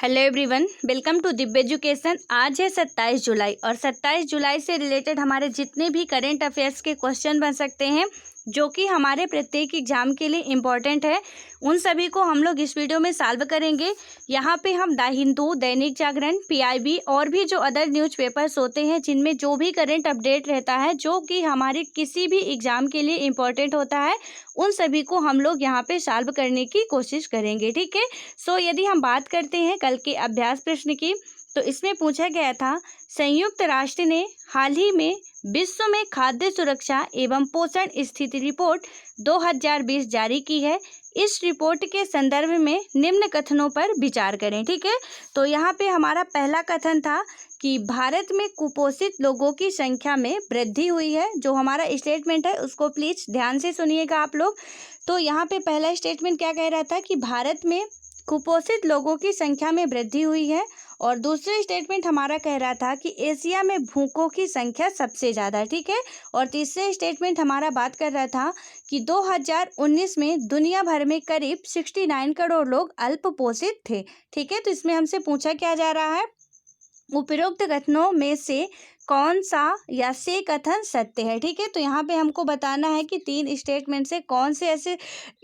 Hello everyone, welcome to Divya education. आज है 27 जुलाई और 27 जुलाई से रिलेटेड हमारे जितने भी करेंट अफेयर्स के क्वेश्चन बन सकते हैं जो कि हमारे प्रत्येक एग्जाम के लिए इम्पॉर्टेंट है, उन सभी को हम लोग इस वीडियो में सॉल्व करेंगे। यहाँ पे हम द हिंदू, दैनिक जागरण, पीआईबी और भी जो अदर न्यूज़पेपर्स होते हैं जिनमें जो भी करेंट अपडेट रहता है जो कि हमारे किसी भी एग्जाम के लिए इम्पॉर्टेंट होता है, उन सभी को हम लोग यहाँ पे सॉल्व करने की कोशिश करेंगे। ठीक है। सो यदि हम बात करते हैं कल के अभ्यास प्रश्न की, तो इसमें पूछा गया था, संयुक्त राष्ट्र ने हाल ही में विश्व में खाद्य सुरक्षा एवं पोषण स्थिति रिपोर्ट 2020 जारी की है। इस रिपोर्ट के संदर्भ में निम्न कथनों पर विचार करें। ठीक है। तो यहाँ पे हमारा पहला कथन था कि भारत में कुपोषित लोगों की संख्या में वृद्धि हुई है। जो हमारा स्टेटमेंट है उसको प्लीज ध्यान से सुनिएगा आप लोग। तो यहाँ पे पहला स्टेटमेंट क्या कह रहा था कि भारत में कुपोषित लोगों की संख्या में वृद्धि हुई है, और दूसरा स्टेटमेंट हमारा कह रहा था कि एशिया में भूखों की संख्या सबसे ज़्यादा। ठीक है। और तीसरा स्टेटमेंट हमारा बात कर रहा था कि 2019 में दुनिया भर में करीब 69 करोड़ लोग अल्पपोषित थे। ठीक है। तो इसमें हमसे पूछा क्या जा रहा है, उपरोक्त कथनों में से कौन सा या से कथन सत्य है। ठीक है। तो यहाँ पे हमको बताना है कि तीन स्टेटमेंट से कौन से ऐसे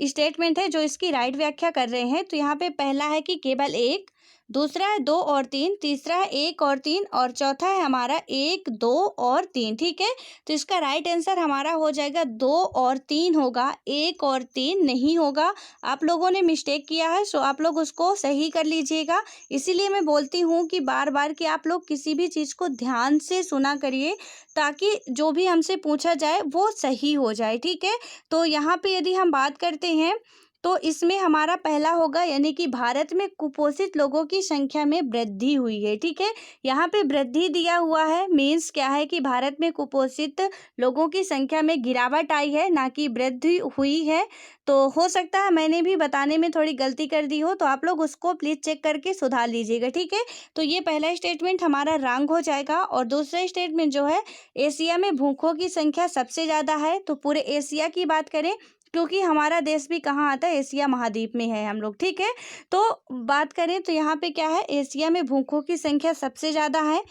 स्टेटमेंट है जो इसकी राइट व्याख्या कर रहे हैं। तो यहाँ पे पहला है कि केवल एक, दूसरा है 2 और 3, तीसरा है 1 और 3 और चौथा है हमारा 1, 2 और 3। ठीक है। तो इसका राइट आंसर हमारा हो जाएगा 2 और 3 होगा, 1 और 3 नहीं होगा। आप लोगों ने मिस्टेक किया है, सो आप लोग उसको सही कर लीजिएगा। इसीलिए मैं बोलती हूँ कि बार बार कि आप लोग किसी भी चीज़ को ध्यान से सुना करिए ताकि जो भी हमसे पूछा जाए वो सही हो जाए। ठीक है। तो यहाँ पे यदि हम बात करते हैं तो इसमें हमारा पहला होगा, यानी कि भारत में कुपोषित लोगों की संख्या में वृद्धि हुई है। ठीक है। यहाँ पे वृद्धि दिया हुआ है, मीन्स क्या है कि भारत में कुपोषित लोगों की संख्या में गिरावट आई है, ना कि वृद्धि हुई है। तो हो सकता है मैंने भी बताने में थोड़ी गलती कर दी हो, तो आप लोग उसको प्लीज़ चेक करके सुधार लीजिएगा। ठीक है। तो ये पहला स्टेटमेंट हमारा रॉन्ग हो जाएगा। और दूसरा स्टेटमेंट जो है, एशिया में भूखों की संख्या सबसे ज़्यादा है, तो पूरे एशिया की बात करें क्योंकि हमारा देश भी कहाँ आता है, एशिया महाद्वीप में है हम लोग। ठीक है। तो बात करें तो यहाँ पे क्या है, एशिया में भूखों की संख्या सबसे ज़्यादा है।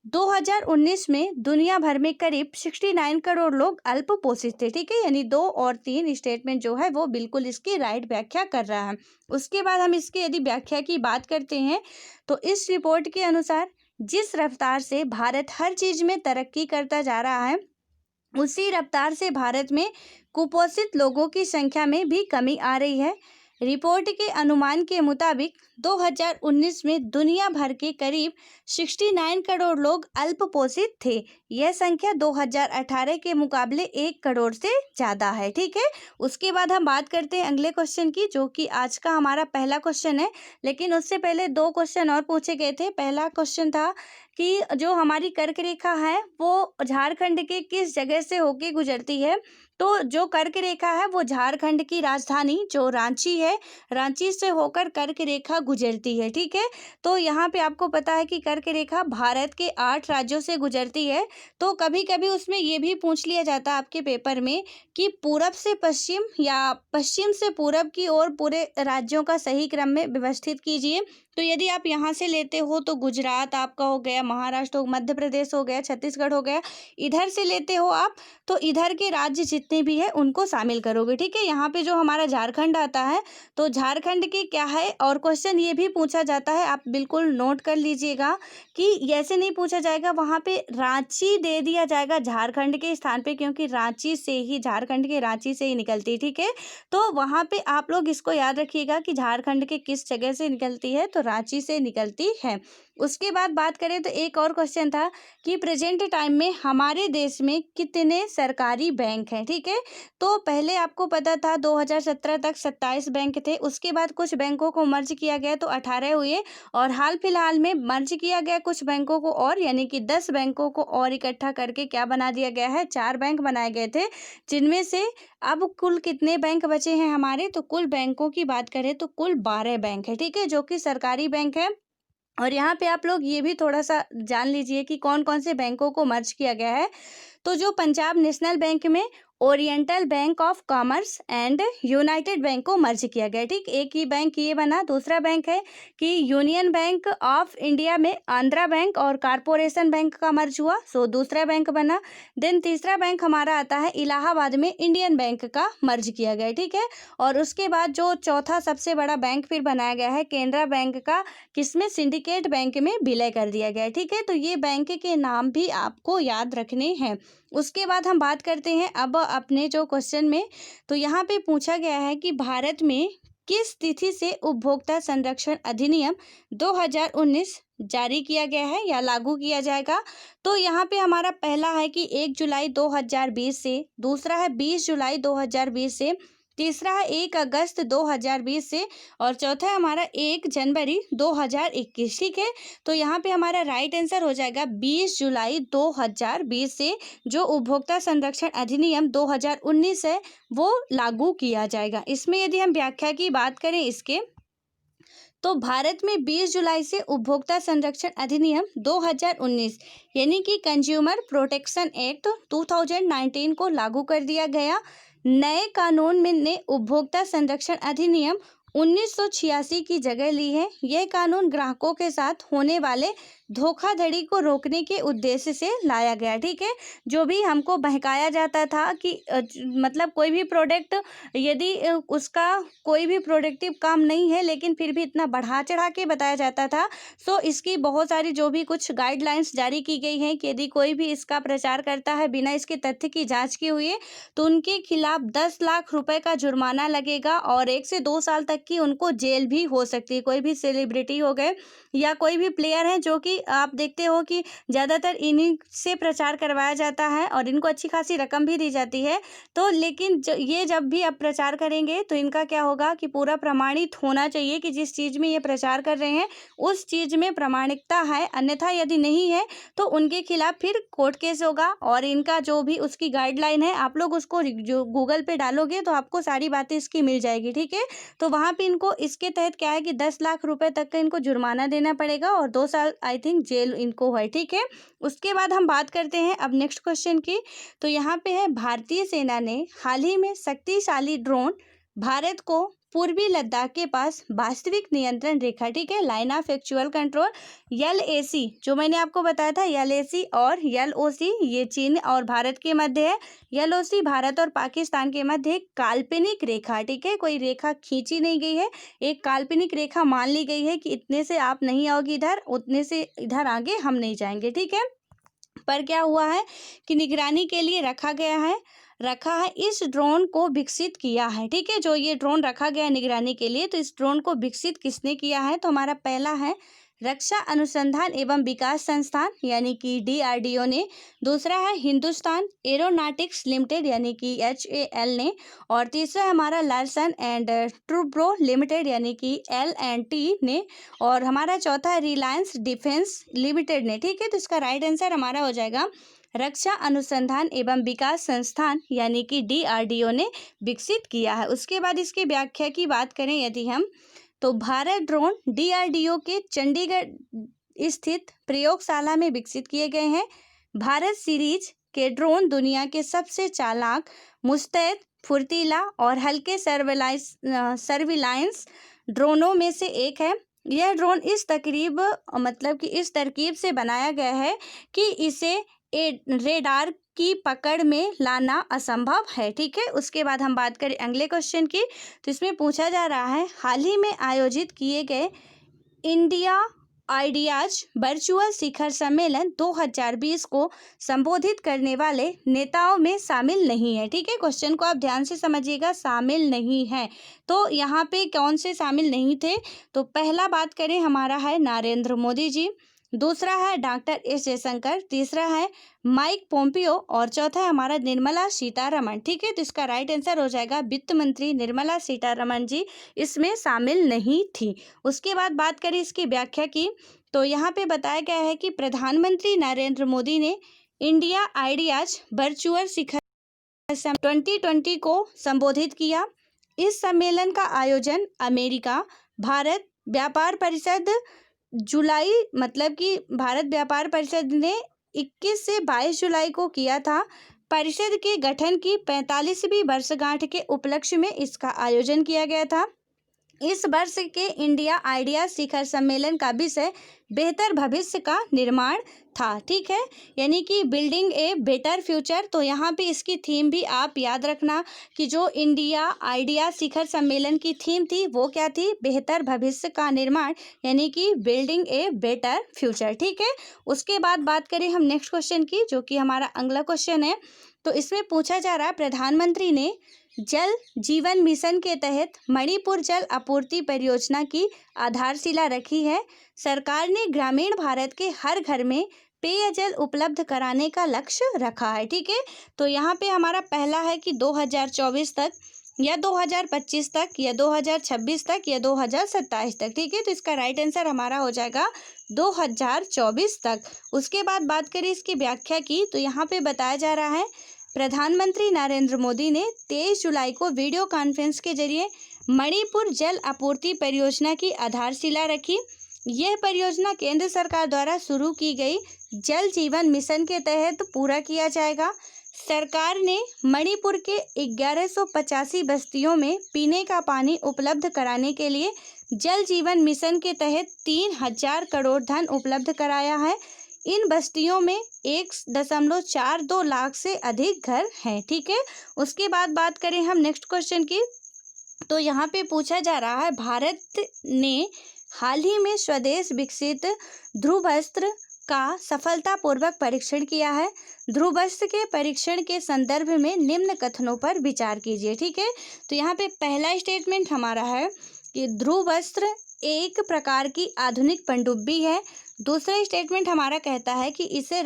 2019 में दुनिया भर में करीब 69 करोड़ लोग अल्पपोषित थे। ठीक है। यानी 2 और 3 स्टेटमेंट जो है वो बिल्कुल इसकी राइट व्याख्या कर रहा है। उसके बाद हम इसकी यदि व्याख्या की बात करते हैं तो इस रिपोर्ट के अनुसार जिस रफ्तार से भारत हर चीज़ में तरक्की करता जा रहा है, उसी रफ्तार से भारत में कुपोषित लोगों की संख्या में भी कमी आ रही है। रिपोर्ट के अनुमान के मुताबिक 2019 में दुनिया भर के करीब 69 करोड़ लोग अल्पपोषित थे। यह संख्या 2018 के मुकाबले 1 करोड़ से ज़्यादा है। ठीक है। उसके बाद हम बात करते हैं अगले क्वेश्चन की, जो कि आज का हमारा पहला क्वेश्चन है। लेकिन उससे पहले 2 क्वेश्चन और पूछे गए थे। पहला क्वेश्चन था कि जो हमारी कर्क रेखा है वो झारखंड के किस जगह से होके गुजरती है। तो जो कर्क रेखा है वो झारखंड की राजधानी जो रांची है, रांची से होकर कर्क रेखा गुजरती है। ठीक है। तो यहाँ पे आपको पता है कि कर्क रेखा भारत के 8 राज्यों से गुजरती है। तो कभी कभी उसमें ये भी पूछ लिया जाता है आपके पेपर में कि पूरब से पश्चिम या पश्चिम से पूरब की ओर पूरे राज्यों का सही क्रम में व्यवस्थित कीजिए। तो यदि आप यहाँ से लेते हो तो गुजरात आपका हो गया, महाराष्ट्र हो, मध्य प्रदेश हो गया, छत्तीसगढ़ हो गया। इधर से लेते हो आप तो इधर के राज्य जितने भी है उनको शामिल करोगे। ठीक है। यहाँ पे जो हमारा झारखंड आता है तो झारखंड के क्या है, और क्वेश्चन ये भी पूछा जाता है, आप बिल्कुल नोट कर लीजिएगा कि ऐसे नहीं पूछा जाएगा, वहाँ पे रांची दे दिया जाएगा झारखंड के स्थान पे, क्योंकि रांची से ही, झारखंड के रांची से ही निकलती है। ठीक है। तो वहाँ पे आप लोग इसको याद रखिएगा कि झारखंड के किस जगह से निकलती है, तो रांची से निकलती है। उसके बाद बात करें तो एक और क्वेश्चन था कि प्रेजेंट टाइम में हमारे देश में कितने सरकारी बैंक हैं। ठीक है। तो पहले आपको पता था 2017 तक 27 बैंक थे, उसके बाद कुछ बैंकों को मर्ज किया गया तो 18 हुए, और हाल फिलहाल में मर्ज किया गया कुछ बैंकों को और, यानी कि 10 बैंकों को और इकट्ठा करके क्या बना दिया गया है, 4 बैंक बनाए गए थे, जिनमें से अब कुल कितने बैंक बचे हैं हमारे, तो कुल बैंकों की बात करें तो कुल 12 बैंक है। ठीक है। जो कि सरकारी बैंक है। और यहाँ पे आप लोग ये भी थोड़ा सा जान लीजिए कि कौन कौन से बैंकों को मर्ज किया गया है। तो जो पंजाब नेशनल बैंक में oriental bank of commerce and United bank को मर्ज किया गया। ठीक, एक ही बैंक ये बना। दूसरा बैंक है कि यूनियन बैंक ऑफ इंडिया में आंध्रा बैंक और कारपोरेशन बैंक का मर्ज हुआ, सो दूसरा बैंक बना। देन तीसरा बैंक हमारा आता है इलाहाबाद में इंडियन बैंक का मर्ज किया गया। ठीक है, और उसके बाद जो चौथा सबसे बड़ा बैंक फिर बनाया गया है केनरा बैंक का, किसमें, सिंडिकेट बैंक में विलय कर दिया गया है। ठीक है, तो ये बैंक के नाम भी आपको याद रखने हैं। उसके बाद हम बात करते हैं अब अपने जो क्वेश्चन में, तो यहाँ पे पूछा गया है कि भारत में किस तिथि से उपभोक्ता संरक्षण अधिनियम 2019 जारी किया गया है या लागू किया जाएगा। तो यहाँ पे हमारा पहला है कि 1 जुलाई 2020 से, दूसरा है 20 जुलाई 2020 से, तीसरा है 1 अगस्त 2020 से, और चौथा है हमारा 1 जनवरी 2021। ठीक है, तो यहाँ पे हमारा राइट आंसर हो जाएगा 20 जुलाई 2020 से जो उपभोक्ता संरक्षण अधिनियम 2019 है वो लागू किया जाएगा। इसमें यदि हम व्याख्या की बात करें इसके, तो भारत में 20 जुलाई से उपभोक्ता संरक्षण अधिनियम 2019 यानी कि कंज्यूमर प्रोटेक्शन एक्ट 2019 को लागू कर दिया गया। नए कानून में ने उपभोक्ता संरक्षण अधिनियम 1986 की जगह ली है। यह कानून ग्राहकों के साथ होने वाले धोखाधड़ी को रोकने के उद्देश्य से लाया गया। ठीक है, जो भी हमको बहकाया जाता था कि मतलब कोई भी प्रोडक्ट यदि उसका कोई भी प्रोडक्टिव काम नहीं है लेकिन फिर भी इतना बढ़ा चढ़ा के बताया जाता था, सो इसकी बहुत सारी जो भी कुछ गाइडलाइंस जारी की गई हैं कि यदि कोई भी इसका प्रचार करता है बिना इसके तथ्य की जांच की हुई है तो उनके खिलाफ 10 लाख रुपए का जुर्माना लगेगा और 1 से 2 साल तक की उनको जेल भी हो सकती है। कोई भी सेलिब्रिटी हो गए या कोई भी प्लेयर है जो कि आप देखते हो कि ज़्यादातर इन्हीं से प्रचार करवाया जाता है और इनको अच्छी खासी रकम भी दी जाती है। तो लेकिन ये जब भी अब प्रचार करेंगे तो इनका क्या होगा कि पूरा प्रमाणित होना चाहिए कि जिस चीज़ में ये प्रचार कर रहे हैं उस चीज़ में प्रामाणिकता है, अन्यथा यदि नहीं है तो उनके खिलाफ फिर कोर्ट केस होगा। और इनका जो भी उसकी गाइडलाइन है आप लोग उसको जो गूगल पे डालोगे तो आपको सारी बातें इसकी मिल जाएगी। ठीक है, तो वहाँ पे इनको इसके तहत क्या है कि 10 लाख रुपए तक का इनको जुर्माना देना पड़ेगा और 2 साल आई थिंक जेल इनको है। ठीक है, उसके बाद हम बात करते हैं अब नेक्स्ट क्वेश्चन की, तो यहाँ पे है भारतीय सेना ने हाल ही में शक्तिशाली ड्रोन भारत को पूर्वी लद्दाख के पास वास्तविक नियंत्रण रेखा, ठीक है, line of actual control LAC, जो मैंने आपको बताया था LAC और LOC ये चीन और भारत के मध्य है। LOC भारत और पाकिस्तान के मध्य एक काल्पनिक रेखा, ठीक है, कोई रेखा खींची नहीं गई है, एक काल्पनिक रेखा मान ली गई है कि इतने से आप नहीं आओगे इधर, उतने से इधर आगे हम नहीं जाएंगे। ठीक है, पर क्या हुआ है कि निगरानी के लिए रखा है इस ड्रोन को विकसित किया है। ठीक है, जो ये ड्रोन रखा गया है निगरानी के लिए, तो इस ड्रोन को विकसित किसने किया है, तो हमारा पहला है रक्षा अनुसंधान एवं विकास संस्थान यानी कि DRDO ने, दूसरा है हिंदुस्तान एरोनॉटिक्स लिमिटेड यानी कि HAL ने, और तीसरा है हमारा लार्सन एंड टूब्रो लिमिटेड यानी कि L&T ने, और हमारा चौथा है रिलायंस डिफेंस लिमिटेड ने। ठीक है, तो इसका राइट आंसर हमारा हो जाएगा रक्षा अनुसंधान एवं विकास संस्थान यानी कि DRDO ने विकसित किया है। उसके बाद इसकी व्याख्या की बात करें यदि हम, तो भारत ड्रोन DRDO के चंडीगढ़ स्थित प्रयोगशाला में विकसित किए गए हैं। भारत सीरीज के ड्रोन दुनिया के सबसे चालाक, मुस्तैद, फुर्तीला और हल्के सर्विलांस ड्रोनों में से एक है। यह ड्रोन इस तरकीब से बनाया गया है कि इसे रेडार की पकड़ में लाना असंभव है। ठीक है, उसके बाद हम बात करें अगले क्वेश्चन की, तो इसमें पूछा जा रहा है हाल ही में आयोजित किए गए इंडिया आइडियाज वर्चुअल शिखर सम्मेलन 2020 को संबोधित करने वाले नेताओं में शामिल नहीं है। ठीक है, क्वेश्चन को आप ध्यान से समझिएगा, शामिल नहीं है, तो यहाँ पे कौन से शामिल नहीं थे, तो पहला बात करें हमारा है नरेंद्र मोदी जी, दूसरा है डॉक्टर S जयशंकर, तीसरा है माइक पोम्पियो और चौथा है हमारा निर्मला सीतारमण। ठीक है, तो इसका राइट आंसर हो जाएगा वित्त मंत्री निर्मला सीतारमण जी इसमें शामिल नहीं थी। उसके बाद बात करें इसकी व्याख्या की, तो यहाँ पे बताया गया है कि प्रधानमंत्री नरेंद्र मोदी ने इंडिया आइडियाज वर्चुअल शिखर 2020 को संबोधित किया। इस सम्मेलन का आयोजन अमेरिका भारत व्यापार परिषद भारत व्यापार परिषद ने 21 से 22 जुलाई को किया था। परिषद के गठन की 45वीं वर्षगांठ के उपलक्ष्य में इसका आयोजन किया गया था। इस वर्ष के इंडिया आइडिया शिखर सम्मेलन का विषय बेहतर भविष्य का निर्माण था। ठीक है, यानी कि बिल्डिंग ए बेटर फ्यूचर। तो यहाँ पे इसकी थीम भी आप याद रखना कि जो इंडिया आइडिया शिखर सम्मेलन की थीम थी वो क्या थी, बेहतर भविष्य का निर्माण, यानी कि बिल्डिंग ए बेटर फ्यूचर। ठीक है, उसके बाद बात करें हम नेक्स्ट क्वेश्चन की, जो कि हमारा अगला क्वेश्चन है। तो इसमें पूछा जा रहा है, प्रधानमंत्री ने जल जीवन मिशन के तहत मणिपुर जल आपूर्ति परियोजना की आधारशिला रखी है। सरकार ने ग्रामीण भारत के हर घर में पेयजल उपलब्ध कराने का लक्ष्य रखा है। ठीक है, तो यहाँ पे हमारा पहला है कि 2024 तक या 2025 तक या 2026 तक या 2027 तक। ठीक है, तो इसका राइट आंसर हमारा हो जाएगा 2024 तक। उसके बाद बात करें इसकी व्याख्या की, तो यहाँ पे बताया जा रहा है, प्रधानमंत्री नरेंद्र मोदी ने 23 जुलाई को वीडियो कॉन्फ्रेंस के जरिए मणिपुर जल आपूर्ति परियोजना की आधारशिला रखी। यह परियोजना केंद्र सरकार द्वारा शुरू की गई जल जीवन मिशन के तहत पूरा किया जाएगा। सरकार ने मणिपुर के 1185 बस्तियों में पीने का पानी उपलब्ध कराने के लिए जल जीवन मिशन के तहत 3000 करोड़ धन उपलब्ध कराया है। इन बस्तियों में 1.42 लाख से अधिक घर हैं। ठीक है, उसके बाद बात करें हम नेक्स्ट क्वेश्चन की, तो यहाँ पे पूछा जा रहा है, भारत ने हाल ही में स्वदेश विकसित ध्रुवस्त्र का सफलतापूर्वक परीक्षण किया है। ध्रुवस्त्र के परीक्षण के संदर्भ में निम्न कथनों पर विचार कीजिए। ठीक है, तो यहाँ पे पहला स्टेटमेंट हमारा है कि ध्रुवस्त्र एक प्रकार की आधुनिक पनडुब्बी है। दूसरा स्टेटमेंट हमारा कहता है कि इसे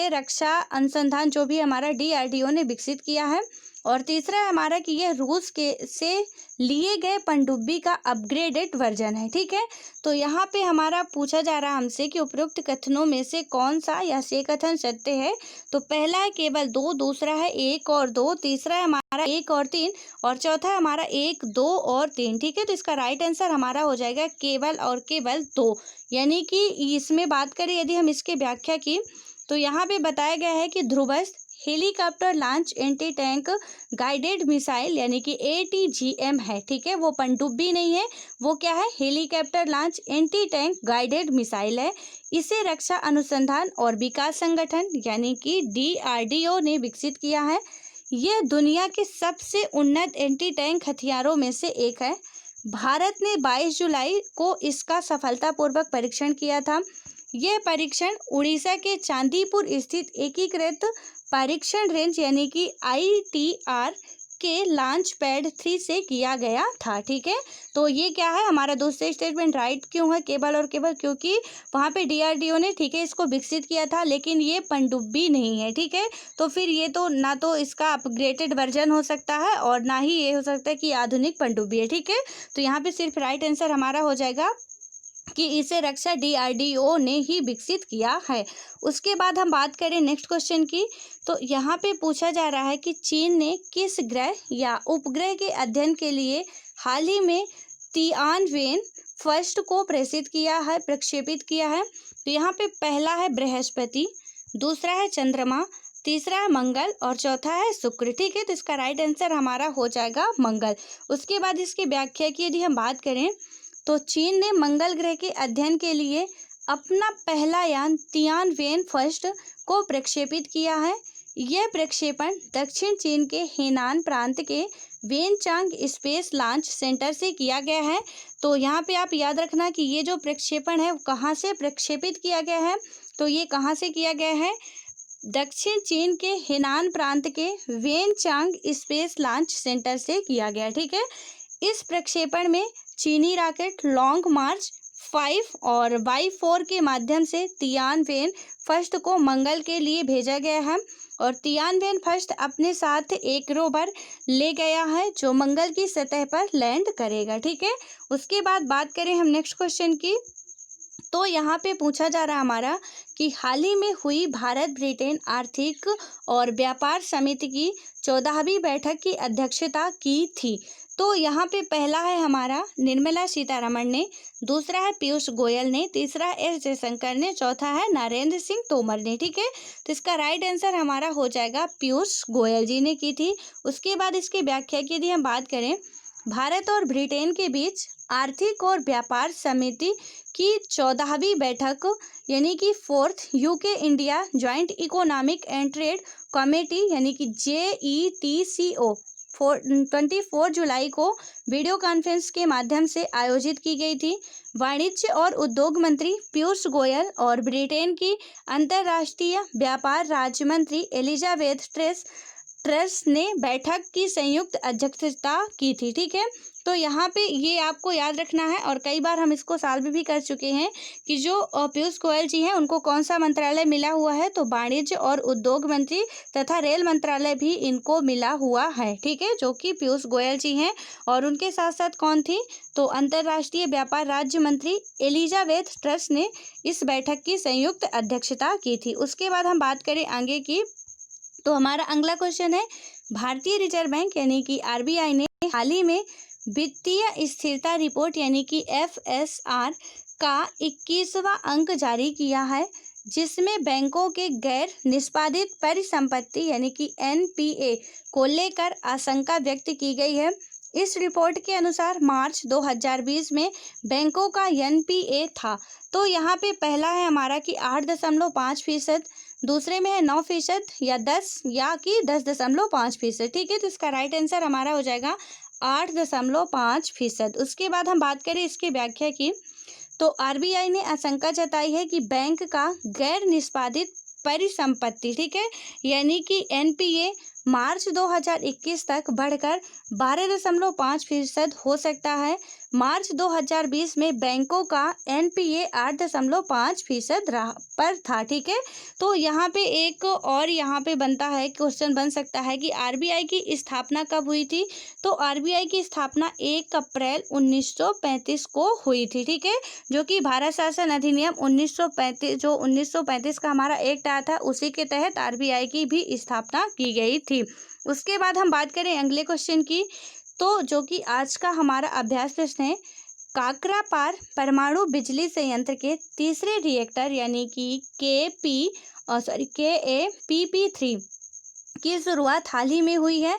रक्षा अनुसंधान जो भी हमारा DRDO ने विकसित किया है। और तीसरा है हमारा कि यह रूस से लिए गए पनडुब्बी का अपग्रेडेड वर्जन है। ठीक है, तो यहाँ पे हमारा पूछा जा रहा है हमसे कि उपरोक्त कथनों में से कौन सा या से कथन सत्य है। तो पहला है केवल 2, दूसरा है 1 और 2, तीसरा है हमारा 1 और 3 और चौथा है हमारा 1, 2 और 3। ठीक है, तो इसका राइट आंसर हमारा हो जाएगा केवल और केवल 2। यानी कि इसमें बात करें यदि हम इसकी व्याख्या की, तो यहाँ पे बताया गया है कि Dhruvastra helicopter launch anti tank guided missile यानी कि ATGM है। ठीक है, वो पनडुब्बी नहीं है, वो क्या है, helicopter launch anti tank guided missile है। इसे रक्षा अनुसंधान और विकास संगठन यानी कि DRDO ने विकसित किया है। यह दुनिया के सबसे उन्नत एंटी टैंक हथियारों में से एक है। भारत ने 22 जुलाई को इसका सफलतापूर्वक परीक्षण किया था। यह परीक्षण उड़ीसा के चांदीपुर स्थित एकीकृत परीक्षण रेंज यानी कि ITR के लॉन्च पैड 3 से किया गया था। ठीक है, तो ये क्या है, हमारा दूसरा स्टेटमेंट राइट क्यों है, केवल और केवल क्योंकि वहाँ पे DRDO ने, ठीक है, इसको विकसित किया था, लेकिन ये पनडुब्बी नहीं है। ठीक है, तो फिर ये तो ना तो इसका अपग्रेडेड वर्जन हो सकता है और ना ही ये हो सकता है कि आधुनिक पनडुब्बी है। ठीक है, तो यहाँ पे सिर्फ राइट आंसर हमारा हो जाएगा कि इसे रक्षा DRDO ने ही विकसित किया है। उसके बाद हम बात करें नेक्स्ट क्वेश्चन की, तो यहाँ पे पूछा जा रहा है कि चीन ने किस ग्रह या उपग्रह के अध्ययन के लिए हाल ही में तियानवेन फर्स्ट को प्रक्षेपित किया है। तो यहाँ पे पहला है बृहस्पति, दूसरा है चंद्रमा, तीसरा है मंगल और चौथा है शुक्र। ठीक है, तो इसका राइट आंसर हमारा हो जाएगा मंगल। उसके बाद इसकी व्याख्या की यदि हम बात करें, तो चीन ने मंगल ग्रह के अध्ययन के लिए अपना पहला यान तियानवेन फर्स्ट को प्रक्षेपित किया है। यह प्रक्षेपण दक्षिण चीन के हेनान प्रांत के वेनचांग स्पेस लॉन्च सेंटर से किया गया है। तो यहाँ पे आप याद रखना कि ये जो प्रक्षेपण है कहाँ से प्रक्षेपित किया गया है, तो ये कहाँ से किया गया है, दक्षिण चीन के हेनान प्रांत के वेनचांग स्पेस लॉन्च सेंटर से किया गया। ठीक है, इस प्रक्षेपण में चीनी रॉकेट लॉन्ग मार्च 5 और Y4 के माध्यम से तियानवेन फर्स्ट को मंगल के लिए भेजा गया है और तियानवेन फर्स्ट अपने साथ एक रोवर ले गया है जो मंगल की सतह पर लैंड करेगा। ठीक है, उसके बाद बात करें हम नेक्स्ट क्वेश्चन की, तो यहाँ पे पूछा जा रहा हमारा कि हाल ही में हुई भारत ब्रिटेन आर्थिक और व्यापार समिति की 14वीं बैठक की अध्यक्षता की थी। तो यहाँ पे पहला है हमारा निर्मला सीतारमण ने, दूसरा है पीयूष गोयल ने, तीसरा है एस जयशंकर ने, चौथा है नरेंद्र सिंह तोमर ने। ठीक है, तो इसका राइट आंसर हमारा हो जाएगा पीयूष गोयल जी ने की थी। उसके बाद इसकी व्याख्या की यदि हम बात करें, भारत और ब्रिटेन के बीच आर्थिक और व्यापार समिति की 14वीं बैठक यानी कि 4th UK India joint economic and trade committee यानी कि JETCO 24 जुलाई को वीडियो कॉन्फ्रेंस के माध्यम से आयोजित की गई थी। वाणिज्य और उद्योग मंत्री पीयूष गोयल और ब्रिटेन की अंतर्राष्ट्रीय व्यापार राज्य मंत्री एलिजाबेथ ट्रेस ने बैठक की संयुक्त अध्यक्षता की थी। ठीक है, तो यहाँ पे ये आपको याद रखना है और कई बार हम इसको सॉल्व भी कर चुके हैं कि जो पीयूष गोयल जी हैं उनको कौन सा मंत्रालय मिला हुआ है, तो वाणिज्य और उद्योग मंत्री तथा रेल मंत्रालय भी इनको मिला हुआ है। ठीक है, जो कि पीयूष गोयल जी हैं और उनके साथ साथ कौन थी, तो अंतर्राष्ट्रीय व्यापार राज्य मंत्री एलिजाबेथ ट्रेस ने इस बैठक की संयुक्त अध्यक्षता की थी। उसके बाद हम बात करें आगे की, तो हमारा अगला क्वेश्चन है, भारतीय रिजर्व बैंक यानी कि RBI ने हाल ही में वित्तीय स्थिरता रिपोर्ट यानी कि FSR का 21वां अंक जारी किया है, जिसमें बैंकों के गैर निष्पादित परिसंपत्ति यानी कि NPA को लेकर आशंका व्यक्त की गई है। इस रिपोर्ट के अनुसार मार्च 2020 में बैंकों का NPA था, तो यहाँ पे पहला है हमारा कि 8.5%, दूसरे में है 9% या 10.5%। ठीक है, तो इसका राइट आंसर हमारा हो जाएगा 8.5%। उसके बाद हम बात करें इसकी व्याख्या की, तो RBI ने आशंका जताई है कि बैंक का गैर निष्पादित परिसंपत्ति, ठीक है, यानी कि NPA मार्च 2021 तक बढ़कर 12.5% हो सकता है। मार्च 2020 में बैंकों का NPA 8.5% पर था। ठीक है, तो यहाँ पे एक और यहाँ पे बनता है, क्वेश्चन बन सकता है कि RBI की स्थापना कब हुई थी, तो RBI की स्थापना 1 अप्रैल 1935 को हुई थी। ठीक है, जो कि भारत शासन अधिनियम 1935 जो 1935 का हमारा एक्ट आया था, उसी के तहत RBI की भी स्थापना की गई थी। उसके बाद हम बात करें अगले क्वेश्चन की, तो जो कि आज का हमारा अभ्यास प्रश्न है, काकरापार परमाणु बिजली संयंत्र के तीसरे रिएक्टर यानी कि KAPP3 की शुरुआत हाल ही में हुई है।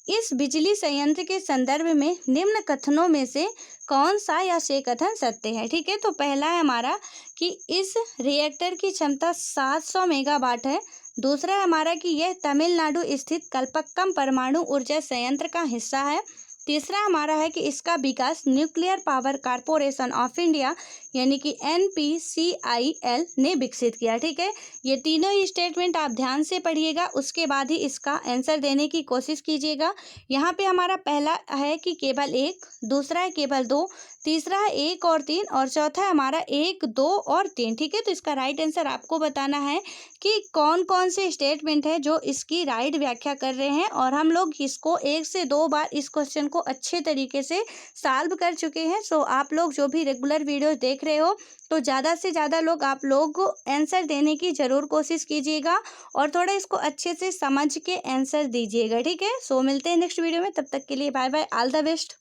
इस बिजली संयंत्र के संदर्भ में निम्न कथनों में से कौन सा या से कथन सत्य है। ठीक है, तो पहला है हमारा कि इस रिएक्टर की क्षमता 700 मेगावाट है। दूसरा है हमारा कि यह तमिलनाडु स्थित कल्पक्कम परमाणु ऊर्जा संयंत्र का हिस्सा है। तीसरा हमारा है कि इसका विकास nuclear power corporation of India यानी कि NPCIL ने विकसित किया। ठीक है, ये तीनों ही स्टेटमेंट आप ध्यान से पढ़िएगा, उसके बाद ही इसका आंसर देने की कोशिश कीजिएगा। यहाँ पे हमारा पहला है कि केवल 1, दूसरा है केवल 2, तीसरा है 1 और 3 और चौथा है हमारा 1, 2 और 3। ठीक है, तो इसका राइट आंसर आपको बताना है कि कौन कौन से स्टेटमेंट है जो इसकी राइट व्याख्या कर रहे हैं, और हम लोग इसको 1 से 2 बार इस क्वेश्चन को अच्छे तरीके से सॉल्व कर चुके हैं। सो आप लोग जो भी रेगुलर वीडियो देख रहे हो, तो ज़्यादा से ज़्यादा लोग आप लोग आंसर देने की ज़रूर कोशिश कीजिएगा और थोड़ा इसको अच्छे से समझ के आंसर दीजिएगा। ठीक है, सो मिलते हैं नेक्स्ट वीडियो में, तब तक के लिए bye bye, all the best.